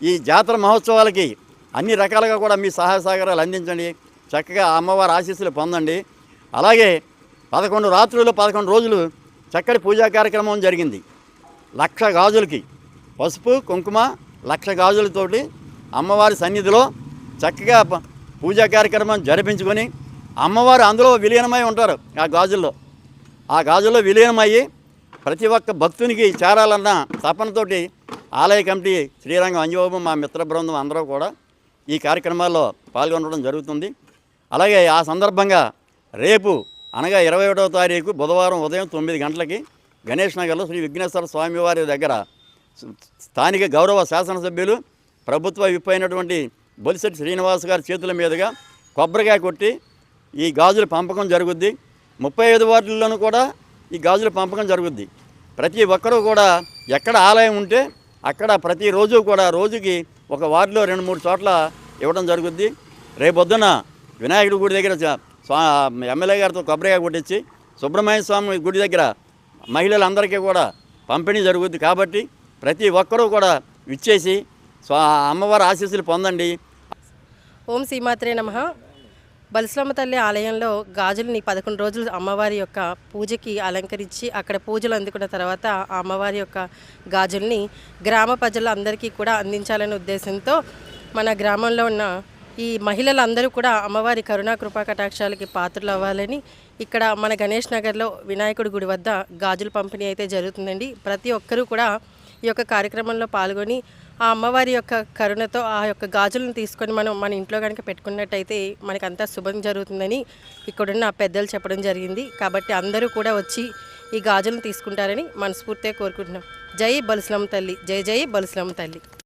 ఈ జాతర మహోత్సవాలకి అన్ని రకాలుగా కూడా మీ సహాయ సహకారాలు అందించండి. చక్కగా అమ్మవారి ఆశీస్సులు పొందండి. అలాగే 11 రాత్రులు 11 రోజులు చక్కటి పూజా కార్యక్రమం జరిగింది. 1,00,000 గాజులకి పసుపు కుంకుమ 1,00,000 గాజులతోటి అమ్మవారి సన్నిధిలో చక్కగా పూజా కార్యక్రమం జరిపించుకొని అమ్మవారు అందులో విలీనమై ఉంటారు. ఆ గాజుల్లో విలీనమయ్యి ప్రతి ఒక్క భక్తునికి చేరాలన్న తపనతోటి ఆలయ కమిటీ శ్రీరంగం అంజబాబు మా మిత్ర బృందం అందరూ కూడా ఈ కార్యక్రమాల్లో పాల్గొనడం జరుగుతుంది. అలాగే ఆ సందర్భంగా రేపు అనగా 21వ తారీఖు బుధవారం ఉదయం 9 గంటలకి గణేష్ నగర్లో శ్రీ విఘ్నేశ్వర స్వామివారి దగ్గర స్థానిక గౌరవ శాసనసభ్యులు ప్రభుత్వ విప్ అయినటువంటి బొలిశెట్టి శ్రీనివాస్ గారి చేతుల మీదుగా కొబ్బరికాయ కొట్టి ఈ గాజుల పంపకం జరుగుద్ది. 35 వార్డుల్లోనూ కూడా ఈ గాజుల పంపకం జరుగుద్ది. ప్రతి ఒక్కరూ కూడా ఎక్కడ ఆలయం ఉంటే అక్కడ ప్రతిరోజు కూడా రోజుకి ఒక వార్డులో 2-3 చోట్ల ఇవ్వడం జరుగుద్ది. రేపొద్దున వినాయకుడి గుడి దగ్గర ఎమ్మెల్యే గారితో కొబ్బరికాయ కొట్టించి సుబ్రహ్మణ్య స్వామి గుడి దగ్గర మహిళలందరికీ కూడా పంపిణీ జరుగుద్ది. కాబట్టి ప్రతి ఒక్కరూ కూడా విచ్చేసి అమ్మవారి ఆశీస్సులు పొందండి. ఓం శ్రీమాత్రే నమః. బలసలమ్మ తల్లి ఆలయంలో గాజుల్ని 11 రోజులు అమ్మవారి యొక్క పూజకి అలంకరించి అక్కడ పూజలు అందుకున్న తర్వాత ఆ అమ్మవారి యొక్క గాజుల్ని గ్రామ ప్రజలందరికీ కూడా అందించాలనే ఉద్దేశంతో మన గ్రామంలో ఉన్న ఈ మహిళలందరూ కూడా అమ్మవారి కరుణా కృపా కటాక్షాలకి పాత్రలు అవ్వాలని ఇక్కడ మన గణేష్ నగర్లో వినాయకుడి గుడి వద్ద గాజుల పంపిణీ అయితే జరుగుతుందండి. ప్రతి ఒక్కరూ కూడా ఈ యొక్క కార్యక్రమంలో పాల్గొని ఆ అమ్మవారి యొక్క కరుణతో ఆ యొక్క గాజులను తీసుకొని మనం మన ఇంట్లో కనుక పెట్టుకున్నట్టయితే మనకంతా శుభం జరుగుతుందని ఇక్కడున్న పెద్దలు చెప్పడం జరిగింది. కాబట్టి అందరూ కూడా వచ్చి ఈ గాజులను తీసుకుంటారని మనస్ఫూర్తిగా కోరుకుంటున్నాం. జై బలసలమ్మ తల్లి, జై జై బలసలమ్మ తల్లి.